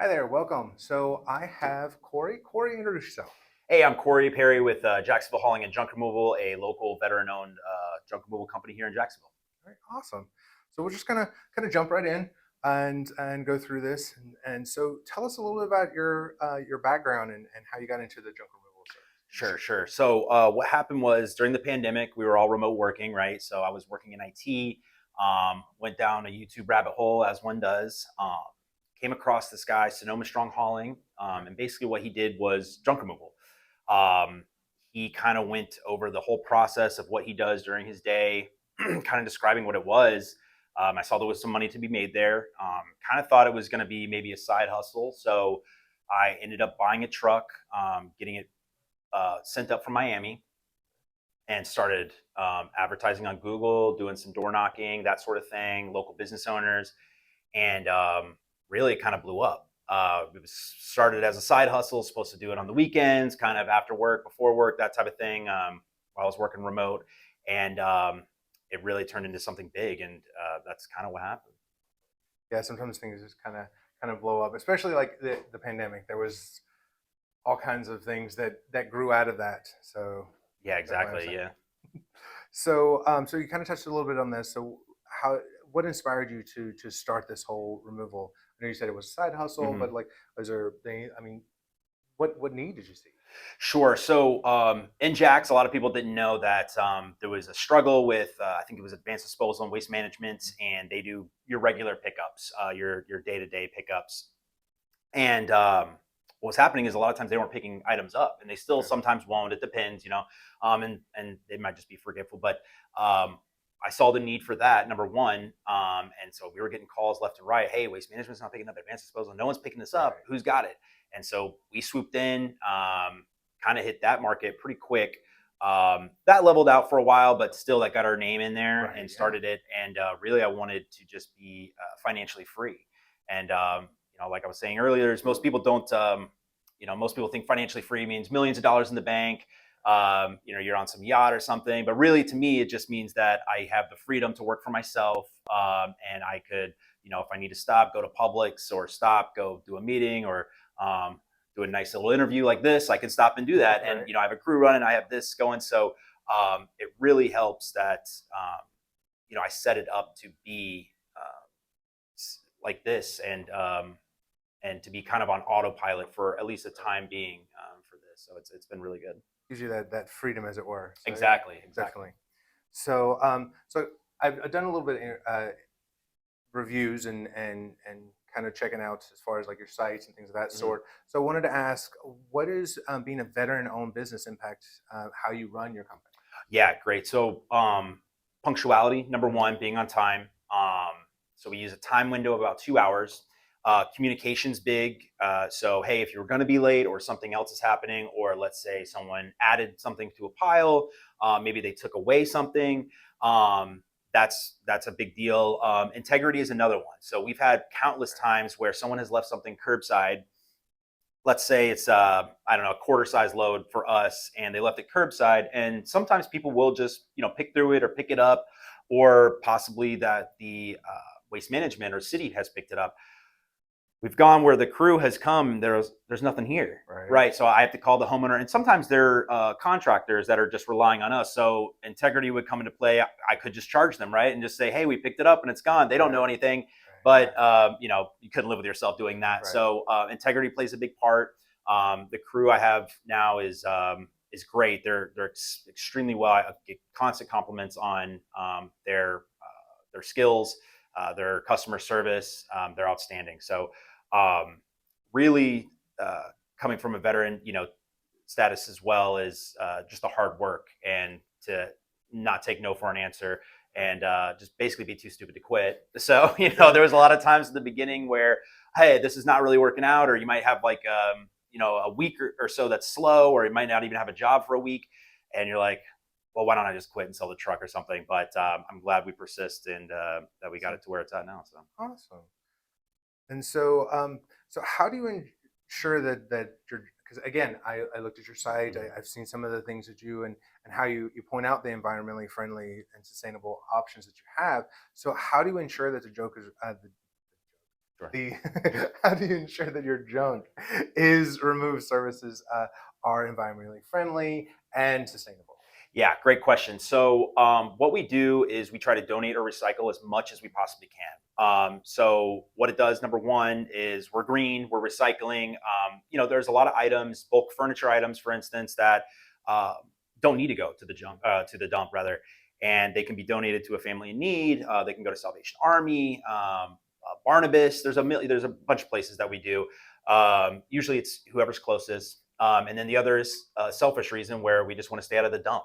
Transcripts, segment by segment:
Hi there, welcome. So I have Corey. Corey, introduce yourself. Hey, I'm Corey Perry with Jacksonville Hauling and Junk Removal, a local veteran-owned junk removal company here in Jacksonville. All right, awesome. So we're just gonna kind of jump right in and go through this. And so tell us a little bit about your background and how you got into the junk removal Sure, industry. sure. So what happened was during the pandemic, we were all remote working, right? So I was working in IT, went down a YouTube rabbit hole as one does, came across this guy, Sonoma Strong Hauling, and basically what he did was junk removal. Um, he kind of went over the whole process of what he does during his day, kind of describing what it was. I saw there was some money to be made there. Kind of thought it was going to be maybe a side hustle. So I ended up buying a truck, getting it sent up from Miami, and started advertising on Google, doing some door knocking, that sort of thing, local business owners, and really it kind of blew up. It was started as a side hustle, supposed to do it on the weekends, kind of after work, before work, that type of thing, while I was working remote. And it really turned into something big. And that's kind of what happened. Yeah, sometimes things just kind of blow up, especially like the pandemic. There was all kinds of things that grew out of that. So Yeah, definitely exactly. understand. Yeah. So you kind of touched a little bit on this. So how what inspired you to start this whole removal? I know you said it was a side hustle, hmm but like, was there? I mean, what need did you see? Sure. So in Jax, a lot of people didn't know that there was a struggle with, I think it was advanced disposal and waste management, and they do your regular pickups, your day to day pickups. And what's happening is a lot of times they weren't picking items up, and they still Okay. sometimes won't. It depends, and they might just be forgetful. But I saw the need for that, number one, and so we were getting calls left and right. Hey, waste management's not picking up advanced disposal. No one's picking this up. Right. Who's got it? And so we swooped in, kind of hit that market pretty quick. That leveled out for a while, but still that got our name in there Right. and Yeah. started it. And really, I wanted to just be financially free. And like I was saying earlier, is most people don't. Most people think financially free means millions of dollars in the bank. You're on some yacht or something, but really, to me, it just means that I have the freedom to work for myself, and I could, if I need to stop, go to Publix, or stop, go do a meeting, or do a nice little interview like this, I can stop and do that. And Right. I have a crew running, I have this going, so it really helps that I set it up to be like this, and to be kind of on autopilot for at least a time being, for this. So it's been really good. Gives you that freedom, as it were. So yeah, Exactly, exactly. definitely. So I've done a little bit reviews and kind of checking out as far as like your sites and things of that hmm sort. So I wanted to ask, what is being a veteran-owned business impact how you run your company? Yeah, great. So punctuality, number Mhm. one, being on time. So we use a time window of about 2 hours. Communication's big. So hey, if you're going to be late, or something else is happening, or let's say someone added something to a pile, maybe they took away something. Um, that's a big deal. Integrity is another one. So we've had countless times where someone has left something curbside. Let's say it's I don't know, a quarter size load for us, and they left it curbside, and sometimes people will just pick through it or pick it up, or possibly that the waste management or city has picked it up. We've gone where the crew has come, there's nothing here, Right. right? So I have to call the homeowner, and sometimes they're contractors that are just relying on us. So integrity would come into play. I could just charge them, right, and just say, hey, we picked it up and it's gone. They don't Right. know anything. Right. But Yeah. you couldn't live with yourself doing that. Right. So integrity plays a big part. The crew I have now is great. They're extremely well. I get constant compliments on their skills, their customer service. They're outstanding. So um, really, coming from a veteran, status, as well as just the hard work, and to not take no for an answer, and just basically be too stupid to quit. So Yeah. there was a lot of times at the beginning where, hey, this is not really working out, or you might have like a week or so that's slow, or you might not even have a job for a week, and you're like, well, why don't I just quit and sell the truck or something? But I'm glad we persist, and that we got Awesome. it to where it's at now. So. Awesome. And so how do you ensure that you're, because again, I looked at your site, Mhm. I've seen some of the things that you and how you point out the environmentally friendly and sustainable options that you have. So how do you ensure that the Sure. the how do you ensure that your junk is removed services are environmentally friendly and sustainable? Yeah, great question. So, what we do is we try to donate or recycle as much as we possibly can. So, what it does, number one, is we're green, we're recycling. There's a lot of items, bulk furniture items, for instance, that uh, don't need to go to the to the dump rather, and they can be donated to a family in need. They can go to Salvation Army, Barnabas. There's a bunch of places that we do. Usually, it's whoever's closest. And then the other is a selfish reason where we just want to stay out of the dump.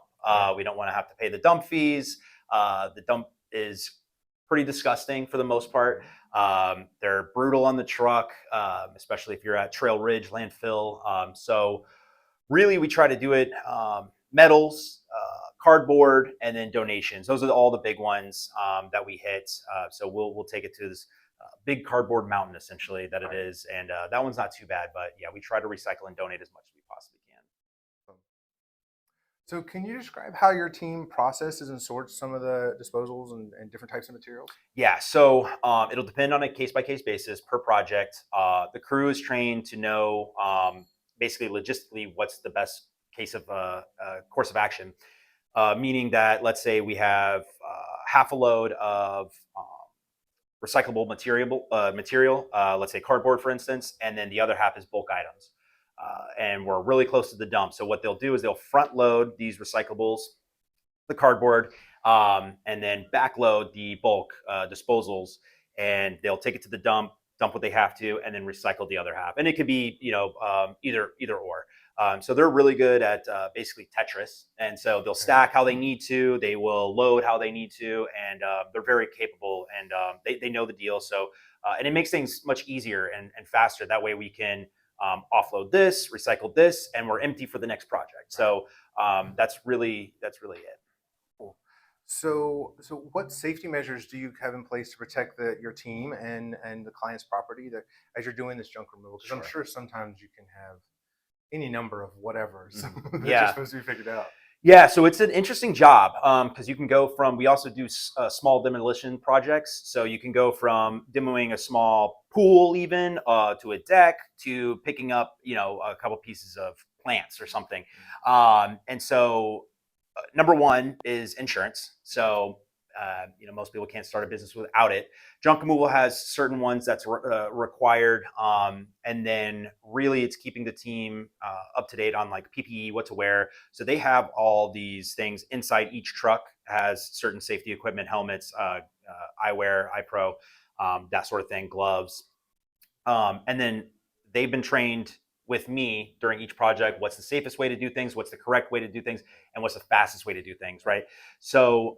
We don't want to have to pay the dump fees. The dump is pretty disgusting for the most part. They're brutal on the truck, especially if you're at Trail Ridge landfill. So really, we try to do it metals, cardboard, and then donations. Those are all the big ones that we hit. So we'll take it to this big cardboard mountain essentially that it is, and that one's not too bad. But yeah, we try to recycle and donate as much as we possibly can. So, can you describe how your team processes and sorts some of the disposals and different types of materials? Yeah, so it'll depend on a case by case basis per project. The crew is trained to know basically logistically what's the best case of course of action. Meaning that let's say we have half a load of recyclable material, let's say cardboard, for instance, and then the other half is bulk items. And we're really close to the dump. So what they'll do is they'll front load these recyclables, the cardboard, and then backload the bulk disposals, and they'll take it to the dump what they have to, and then recycle the other half. And it could be, either or. So they're really good at basically Tetris, and so they'll stack how they need to. They will load how they need to, and they're very capable, and they know the deal. So and it makes things much easier and faster. That way we can offload this, recycle this, and we're empty for the next project. So that's really it. Cool. So what safety measures do you have in place to protect your team and the client's property that as you're doing this junk removal? Because I'm Sure. sure sometimes you can have any number of whatevers that you're Yeah. supposed to be figured out. Yeah, so it's an interesting job because you can go from. We also do small demolition projects, so you can go from demoing a small pool, even to a deck, to picking up, a couple pieces of plants or something. And so, number one is insurance. So, most people can't start a business without it. Junk removal has certain ones that's required, and then really it's keeping the team up to date on like PPE, what to wear. So they have all these things inside each truck. Has certain safety equipment, helmets, eyewear, eye pro, that sort of thing, gloves, and then they've been trained with me during each project. What's the safest way to do things? What's the correct way to do things? And what's the fastest way to do things? Right. So,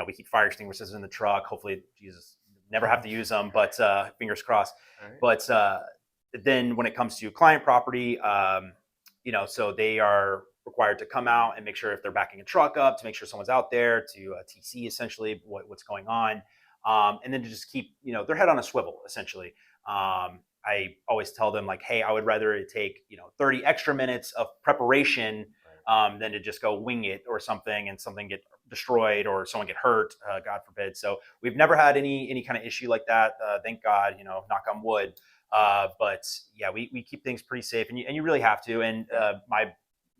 we keep fire extinguishers in the truck. Hopefully, Jesus, never have to use them, but fingers crossed. Right. But then when it comes to client property, so they are required to come out and make sure if they're backing a truck up to make sure someone's out there to TC essentially what's going on. And then to just keep, their head on a swivel essentially. I always tell them like, hey, I would rather it take 30 extra minutes of preparation than to just go wing it or something and something get destroyed or someone get hurt, God forbid. So we've never had any kind of issue like that. Thank God, knock on wood. But yeah, we keep things pretty safe, and you really have to. And my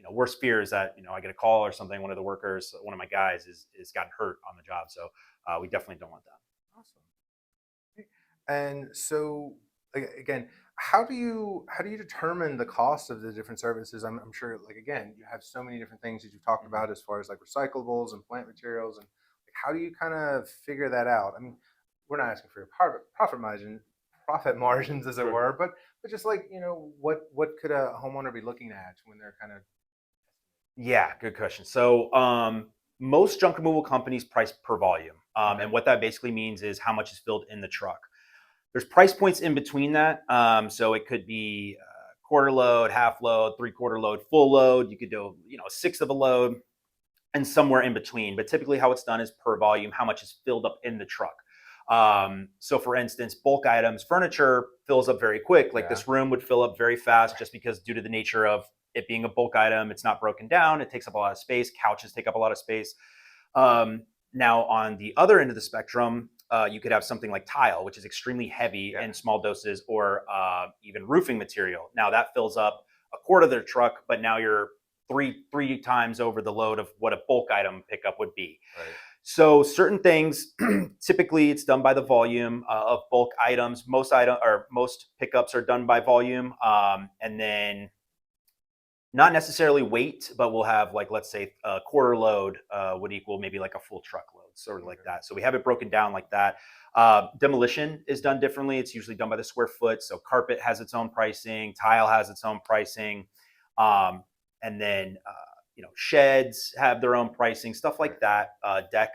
worst fear is that I get a call or something. One of the workers, one of my guys, is gotten hurt on the job. So we definitely don't want that. Awesome. And so, again, how do you determine the cost of the different services? I'm sure, like again, you have so many different things that you've talked Mhm. about as far as like recyclables and plant materials, and like, how do you kind of figure that out? I mean, we're not asking for your profit margins, as it Sure. were, but just like what could a homeowner be looking at when they're kind of Yeah, good question. So, most junk removal companies price per volume. And what that basically means is how much is filled in the truck. There's price points in between that. So it could be quarter load, half load, three-quarter load, full load. You could do, a sixth of a load and somewhere in between. But typically, how it's done is per volume, how much is filled up in the truck. So, for instance, bulk items, furniture fills up very quick. Like yeah, this room would fill up very fast just because, due to the nature of it being a bulk item, it's not broken down. It takes up a lot of space. Couches take up a lot of space. Now, on the other end of the spectrum, you could have something like tile, which is extremely heavy Yeah. in small doses, or even roofing material. Now that fills up a quarter of their truck, but now you're three times over the load of what a bulk item pickup would be. Right. So certain things, typically it's done by the volume of bulk items. Most pickups are done by volume, and then not necessarily weight, but we'll have, like, let's say a quarter load would equal maybe like a full truckload, sort of like that. So we have it broken down like that. Demolition is done differently. It's usually done by the square foot. So carpet has its own pricing, tile has its own pricing, and then sheds have their own pricing, stuff like that. Deck,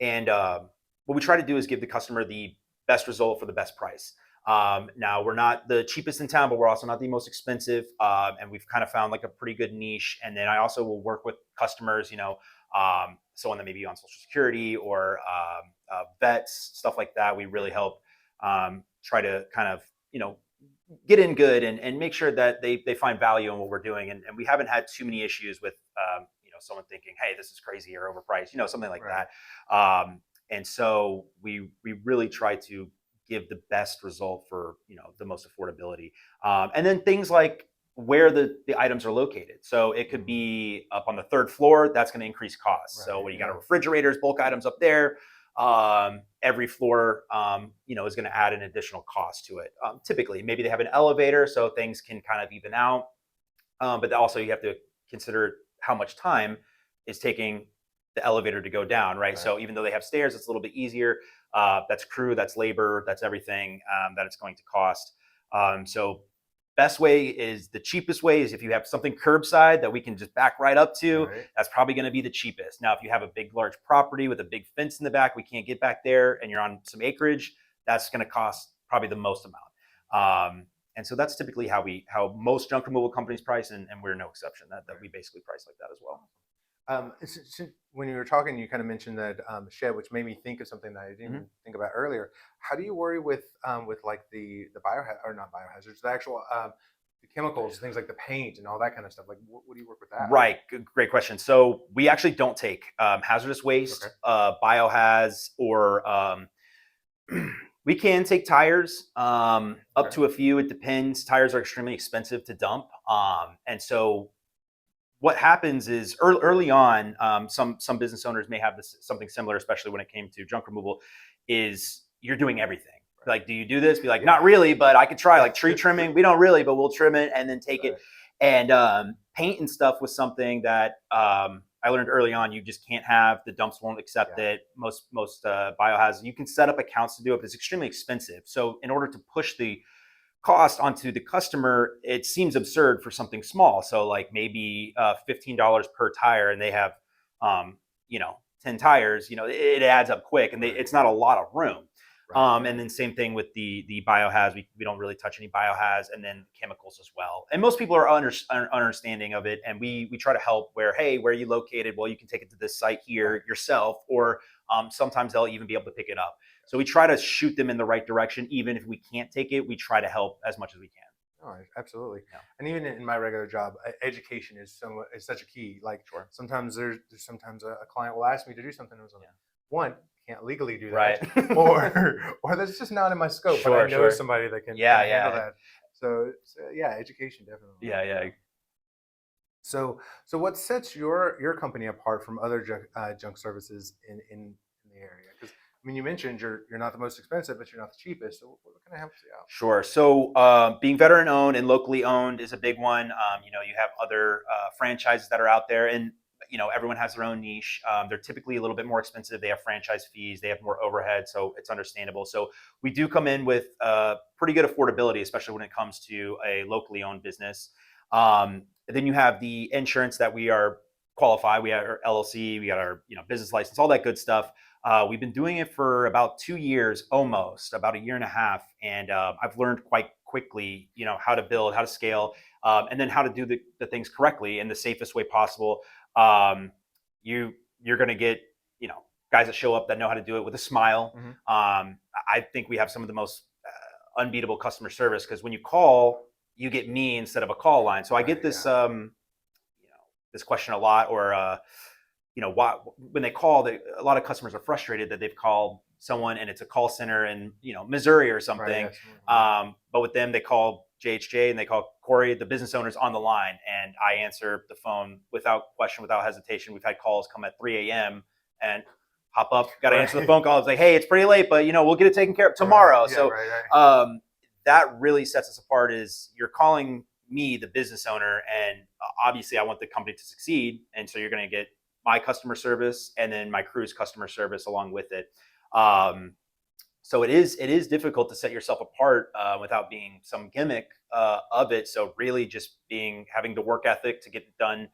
and what we try to do is give the customer the best result for the best price. Now, we're not the cheapest in town, but we're also not the most expensive. And we've kind of found like a pretty good niche. And then I also will work with customers, someone that may be on Social Security, or vets, stuff like that. We really help try to kind of, get in good, and make sure that they find value in what we're doing. And we haven't had too many issues with, someone thinking, hey, this is crazy or overpriced, something like Right. that. And so we really try to give the best result for, the most affordability. And then things like where the items are located. So it could be up on the third floor. That's going to increase costs. So Right, when you got yeah. refrigerators, bulk items up there, every floor, is going to add an additional cost to it. Typically, maybe they have an elevator, so things can kind of even out. But also you have to consider how much time is taking the elevator to go down, right? Right. So even though they have stairs, it's a little bit easier. That's crew, that's labor, that's everything that it's going to cost. So the cheapest way is if you have something curbside that we can just back right up to. Right. That's probably going to be the cheapest. Now, if you have a big, large property with a big fence in the back, we can't get back there, and you're on some acreage, that's going to cost probably the most amount. And so that's typically how most junk removal companies price, and we're no exception. That we basically price like that as well. When you were talking, you kind of mentioned that shed, which made me think of something that I didn't even think about earlier. How do you worry with like the biohazard, or not biohazards, the actual the chemicals, things like the paint and all that kind of stuff? Like, what do you work with that? Right, great question. So we actually don't take hazardous waste, biohaz, or we can take tires, up to a few. It depends. Tires are extremely expensive to dump, and so what happens is early on, some business owners may have something similar, especially when it came to junk removal, is you're doing everything. Like, do you do this? Be like, not really, but I could try. Like tree trimming, we don't really, but we'll trim it and then take it. And paint and stuff was something that I learned early on. You just can't have, the dumps won't accept it. Most biohazards, you can set up accounts to do it, but it's extremely expensive. So in order to push the cost onto the customer, it seems absurd for something small. So like maybe $15 per tire, and they have 10 tires, it adds up quick, and it's not a lot of room. And then same thing with the biohaz. We don't really touch any biohaz, and then chemicals as well. And most people are understanding of it, and we try to help where, hey, where are you located? Well, you can take it to this site here yourself, or sometimes they'll even be able to pick it up. So we try to shoot them in the right direction. Even if we can't take it, we try to help as much as we can. Oh, absolutely. Yeah. And even in my regular job, education is such a key. Like, sometimes there's sometimes a client will ask me to do something, and like, one, can't legally do that, or that's just not in my scope. But I know somebody that can handle that. So yeah, education definitely. Yeah. So what sets your company apart from other junk services in the area? Because I mean, you mentioned you're not the most expensive, but you're not the cheapest. So what kind of helps you out? Sure. So being veteran owned and locally owned is a big one. You have other franchises that are out there, and everyone has their own niche. They're typically a little bit more expensive. They have franchise fees. They have more overhead, so it's understandable. So we do come in with pretty good affordability, especially when it comes to a locally owned business. Then you have the insurance that we are qualified. We have our LLC. We got our business license, all that good stuff. We've been doing it for about 2 years, almost about a year and a half, and I've learned quite quickly, how to build, how to scale, and then how to do the things correctly in the safest way possible. You're going to get, guys that show up that know how to do it with a smile. I think we have some of the most unbeatable customer service, because when you call, you get me instead of a call line. So I get this, this question a lot, or why, when they call, a lot of customers are frustrated that they've called someone and it's a call center in, Missouri or something. Right, But with them, they call JHJ and they call Corey, the business owner's on the line, and I answer the phone without question, without hesitation. We've had calls come at 3 a.m. and hop up, got to answer the phone call. It's like, hey, it's pretty late, but we'll get it taken care of tomorrow. Right. Yeah, so that really sets us apart. Is you're calling me, the business owner, and obviously I want the company to succeed, and so you're going to get my customer service and then my crew's customer service along with it. So it is difficult to set yourself apart without being some gimmick of it. So really just having the work ethic to get it done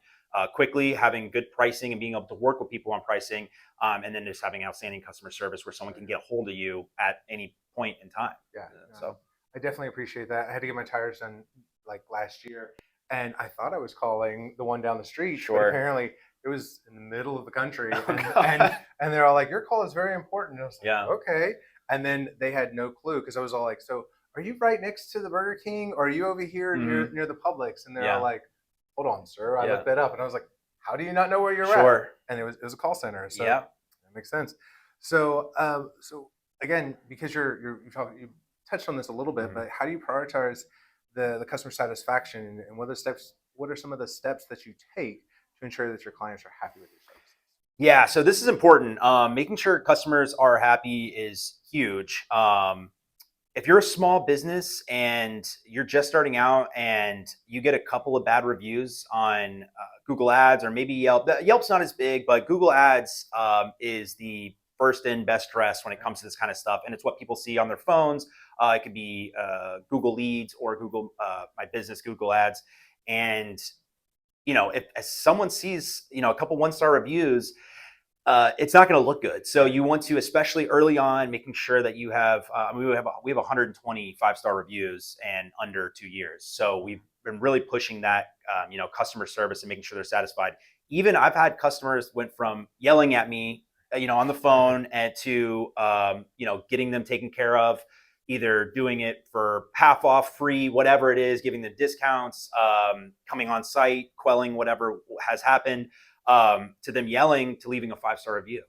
quickly, having good pricing and being able to work with people on pricing, and then just having outstanding customer service where someone can get a hold of you at any point in time. Yeah. So I definitely appreciate that. I had to get my tires done like last year, and I thought I was calling the one down the street. Sure. But apparently it was in the middle of the country, and they're all like, "Your call is very important." And I was like, okay. And then they had no clue because I was all like, "So are you right next to the Burger King, or are you over here near the Publix?" And they're all like, "Hold on, sir." I looked that up, and I was like, "How do you not know where you're at?" And it was a call center, so that makes sense. So so again, because you touched on this a little bit, but how do you prioritize the customer satisfaction, and what are some of the steps that you take to ensure that your clients are happy with your services? Yeah, so this is important. Making sure customers are happy is huge. If you're a small business and you're just starting out and you get a couple of bad reviews on Google Ads or maybe Yelp, Yelp's not as big, but Google Ads is the first in, best dressed when it comes to this kind of stuff. And it's what people see on their phones. It could be Google Leads or Google My Business Google Ads. And if as someone sees, a couple 1-star reviews, it's not going to look good. So you want to, especially early on, making sure that you have, we have 120 5-star reviews and under 2 years. So we've been really pushing that, customer service and making sure they're satisfied. Even I've had customers went from yelling at me, on the phone and to, getting them taken care of, either doing it for half off, free, whatever it is, giving them discounts, coming on site, quelling whatever has happened, to them yelling, to leaving a 5-star review,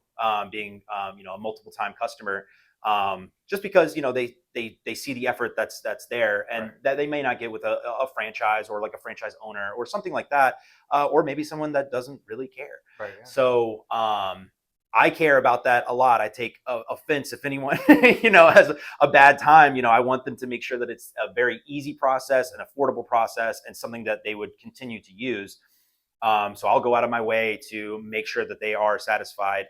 being a multiple time customer, just because they see the effort that's there, and that they may not get with a franchise or like a franchise owner or something like that, or maybe someone that doesn't really care. So I care about that a lot. I take offense if anyone, has a bad time. I want them to make sure that it's a very easy process, an affordable process, and something that they would continue to use. So I'll go out of my way to make sure that they are satisfied.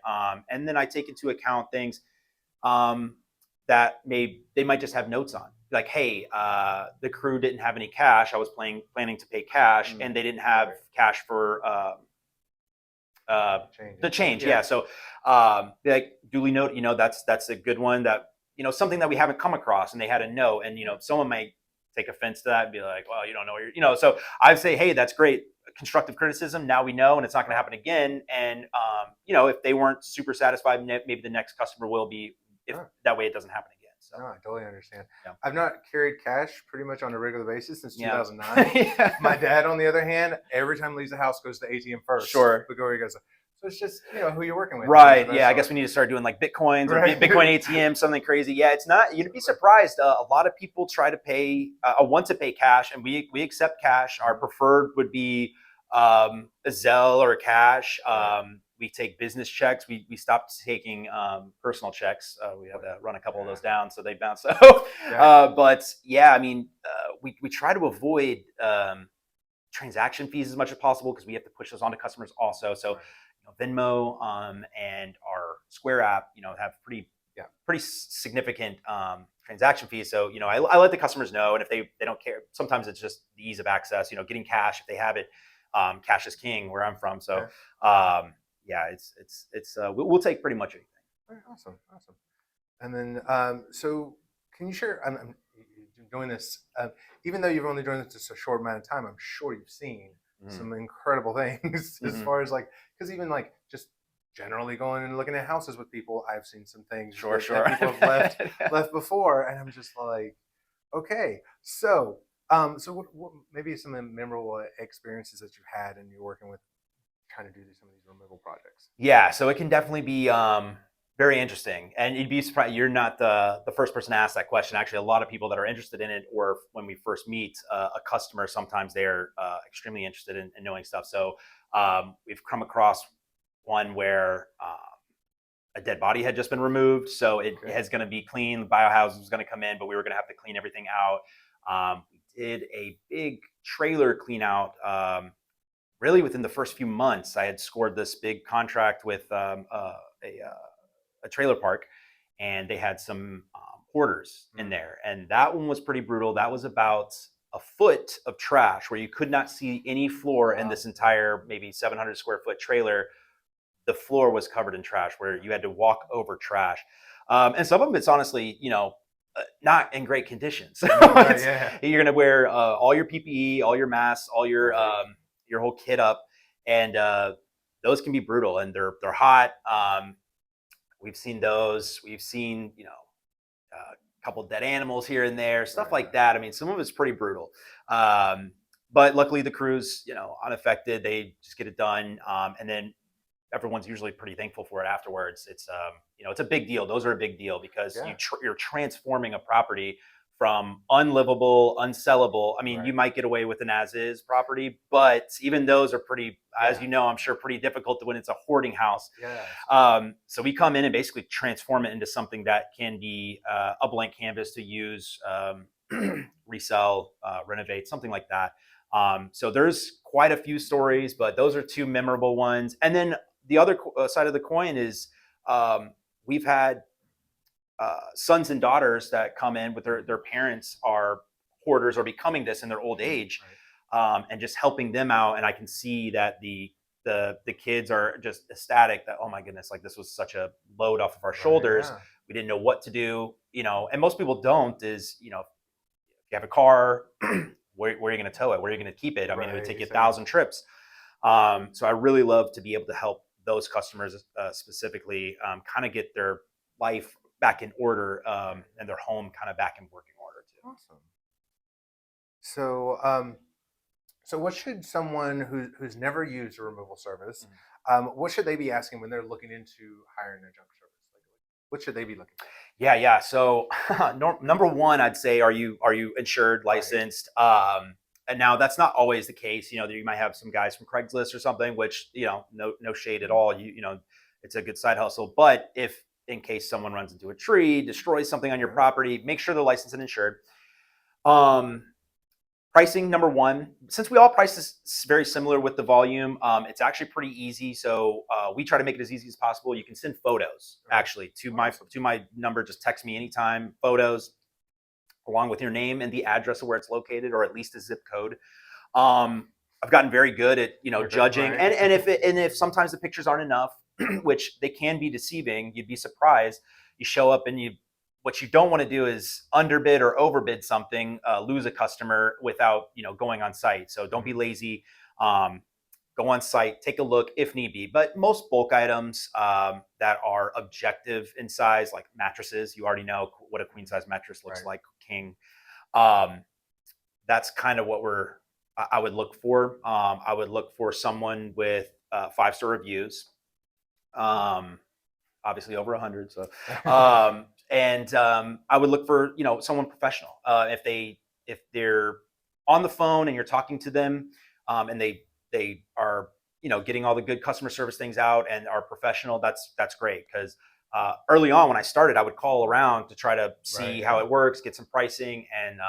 And then I take into account things that they might just have notes on. Like, hey, the crew didn't have any cash. I was planning to pay cash, and they didn't have cash for the change. Yeah. So like duly note, that's a good one, that, something that we haven't come across, and they had a note, and, someone might take offense to that and be like, well, you don't know what you're, so I'd say, hey, that's great. Constructive criticism. Now we know, and it's not going to happen again. And, if they weren't super satisfied, maybe the next customer will be, if that way it doesn't happen again. So. No, I totally understand. Yeah. I've not carried cash pretty much on a regular basis since 2009. My dad, on the other hand, every time he leaves the house, goes to the ATM first. Sure. Before he goes. So it's just, who you're working with. Right. Yeah. I guess we need to start doing like Bitcoins or Bitcoin ATM, something crazy. Yeah. It's not, you'd be surprised. A lot of people try to pay, want to pay cash, and we accept cash. Our preferred would be a Zelle or cash. We take business checks. We stopped taking personal checks. We had to run a couple of those down, so they bounce. But yeah, I mean, we try to avoid transaction fees as much as possible, because we have to push those onto customers also. So Venmo and our Square app, have pretty significant transaction fees. So I let the customers know, and if they don't care, sometimes it's just the ease of access. Getting cash if they have it. Cash is king where I'm from. So yeah, it's we'll take pretty much anything. All right, awesome. And then so can you share? I'm doing this, even though you've only done this just a short amount of time, I'm sure you've seen some incredible things as far as because even just generally going and looking at houses with people, I've seen some things sure that people have left before, and I'm just like, okay, so so what maybe some of the memorable experiences that you've had and you're working with trying to do some of these removal projects? Yeah, so it can definitely be Very interesting. And you'd be surprised, you're not the first person to ask that question. Actually, a lot of people that are interested in it, or when we first meet a customer, sometimes they're extremely interested in knowing stuff. So we've come across one where a dead body had just been removed. So it is going to be clean. The biohouse was going to come in, but we were going to have to clean everything out. We did a big trailer clean out. Really within the first few months, I had scored this big contract with a trailer park, and they had some hoarders in there, and that one was pretty brutal. That was about a foot of trash where you could not see any floor in this entire maybe 700 square foot trailer. The floor was covered in trash where you had to walk over trash, and some of them it's honestly, not in great conditions. You're gonna wear all your PPE, all your masks, all your whole kit up, and those can be brutal, and they're hot. We've seen those. We've seen, a couple dead animals here and there, stuff like that. I mean, some of it's pretty brutal. But luckily the crew's, unaffected. They just get it done. And then everyone's usually pretty thankful for it afterwards. It's, it's a big deal. Those are a big deal because you're transforming a property from unlivable, unsellable. I mean, you might get away with an as-is property, but even those are pretty, as you know, I'm sure pretty difficult when it's a hoarding house. So we come in and basically transform it into something that can be a blank canvas to use, resell, renovate, something like that. So there's quite a few stories, but those are two memorable ones. And then the other side of the coin is we've had sons and daughters that come in with their parents are hoarders or becoming this in their old age, and just helping them out. And I can see that the kids are just ecstatic that, oh my goodness, like this was such a load off of our shoulders. We didn't know what to do, and most people don't is, if you have a car, where are you going to tow it? Where are you going to keep it? I mean, it would take you 1,000 trips. So I really love to be able to help those customers specifically kind of get their life back in order, and their home kind of back in working order too. Awesome. So what should someone who's never used a removal service, what should they be asking when they're looking into hiring a junk service? What should they be looking for? Yeah. So number one, I'd say, are you insured, licensed? And now that's not always the case. You might have some guys from Craigslist or something, which, no shade at all. It's a good side hustle. But if in case someone runs into a tree, destroys something on your property, make sure they're licensed and insured. Pricing, number one, since we all price this very similar with the volume, it's actually pretty easy. So we try to make it as easy as possible. You can send photos actually to my number. Just text me anytime, photos along with your name and the address of where it's located, or at least a zip code. I've gotten very good at, judging. And if sometimes the pictures aren't enough, which they can be deceiving, you'd be surprised. You show up and what you don't want to do is underbid or overbid something, lose a customer without, going on site. So don't be lazy. Go on site, take a look if need be. But most bulk items that are objective in size, like mattresses, you already know what a queen size mattress looks like, king. That's kind of what I would look for. I would look for someone with 5-star reviews, obviously over 100. So, and I would look for, someone professional. If they're on the phone and you're talking to them, and they are, getting all the good customer service things out and are professional, that's great. Because early on when I started, I would call around to try to see how it works, get some pricing. And,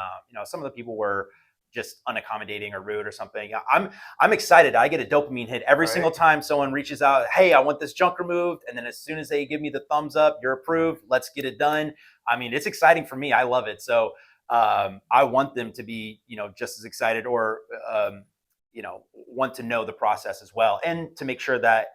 some of the people were just unaccommodating or rude or something. I'm excited. I get a dopamine hit every single time someone reaches out. Hey, I want this junk removed. And then as soon as they give me the thumbs up, you're approved, let's get it done. I mean, it's exciting for me. I love it. So I want them to be, just as excited, or, want to know the process as well. And to make sure that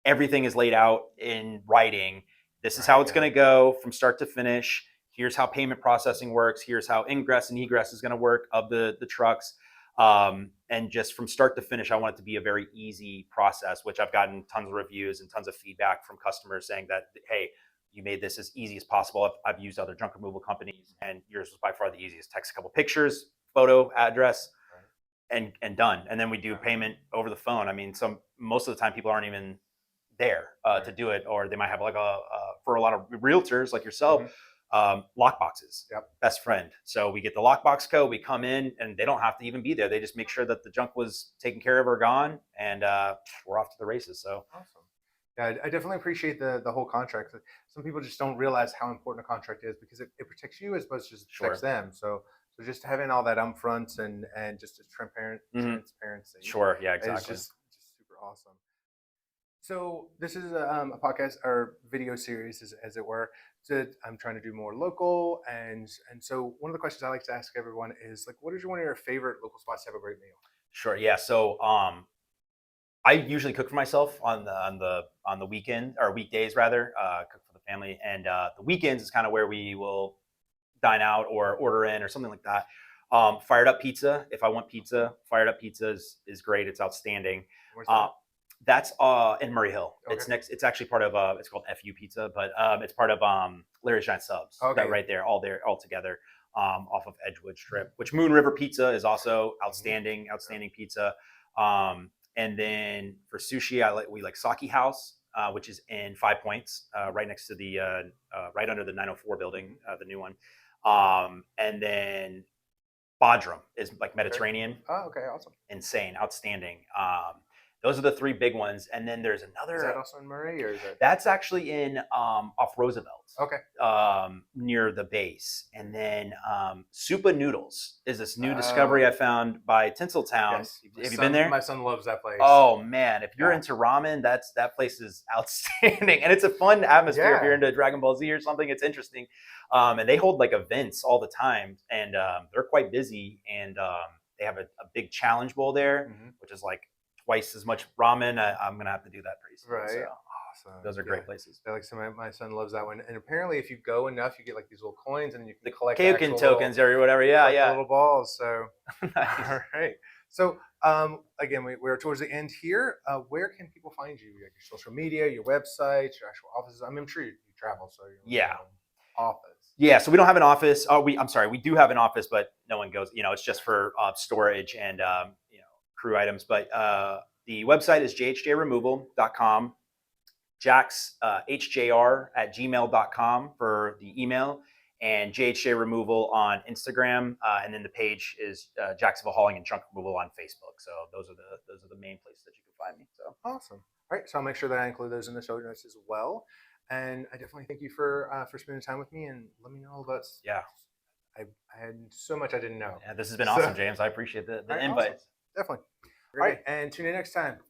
everything is laid out in writing. This is how it's going to go from start to finish. Here's how payment processing works. Here's how ingress and egress is going to work of the trucks. And just from start to finish, I want it to be a very easy process, which I've gotten tons of reviews and tons of feedback from customers saying that, hey, you made this as easy as possible. I've used other junk removal companies, and yours was by far the easiest. Text a couple pictures, photo, address, and done. And then we do payment over the phone. I mean, most of the time people aren't even there to do it, or they might have like for a lot of realtors like yourself, lock boxes. Best friend. So we get the lockbox code, we come in, and they don't have to even be there. They just make sure that the junk was taken care of or gone, and we're off to the races. So awesome. Yeah, I definitely appreciate the whole contract. Some people just don't realize how important a contract is because it protects you as much as it protects them. So just having all that upfront and just a transparency. Sure. Yeah. Exactly. Is just super awesome. So this is a podcast or video series, as it were. So I'm trying to do more local, and so one of the questions I like to ask everyone is like, what is one of your favorite local spots to have a great meal? Sure. Yeah. So I usually cook for myself on the weekend or weekdays rather. Cook for the family, and the weekends is kind of where we will dine out or order in or something like that. Fired Up Pizza. If I want pizza, Fired Up Pizza is great. It's outstanding. Where's that? That's in Murray Hill. Okay. It's next. It's actually part of it's called FU Pizza, but it's part of Larry's Giant Subs. Okay. That right there, all together, off of Edgewood Strip. Which Moon River Pizza is also outstanding pizza. And then for sushi, we like Saki House, which is in 5 Points, right next to the right under the 904 building, the new one. And then Bodrum is like Mediterranean. Oh, okay, awesome. Insane, outstanding. Those are the 3 big ones, and then there's another. Is that also in Murray, or is that? That's actually in off Roosevelt. Okay. Near the base, and then Supa Noodles is this new discovery I found by Tinseltown. Yes. Have you been there? My son loves that place. Oh man, if you're into ramen, that place is outstanding, and it's a fun atmosphere. If you're into Dragon Ball Z or something, it's interesting. And they hold like events all the time, and they're quite busy. And they have a big challenge bowl there, which is like twice as much ramen. I'm gonna have to do that pretty soon. Right. So. Awesome. Those are great places. Like my son loves that one, and apparently, if you go enough, you get like these little coins, and you can collect Kaioken tokens or whatever. Yeah, little balls. So, nice. All right. So, again, we're towards the end here. Where can people find you? Like your social media, your website, your actual offices. I'm sure you travel, so you're office. Yeah. So we don't have an office. I'm sorry. We do have an office, but no one goes. It's just for storage and crew items. But the website is jhjremoval.com. Jack's hjr@gmail.com for the email, and JHJ Removal on Instagram, and then the page is Jacksonville Hauling and Junk Removal on Facebook. So those are the main places that you can find me. So awesome. All right, so I'll make sure that I include those in the show notes as well. And I definitely thank you for spending time with me and let me know all about. Yeah, I had so much I didn't know. Yeah, this has been awesome, James. I appreciate the invite. Awesome. Definitely. All right, and tune in next time.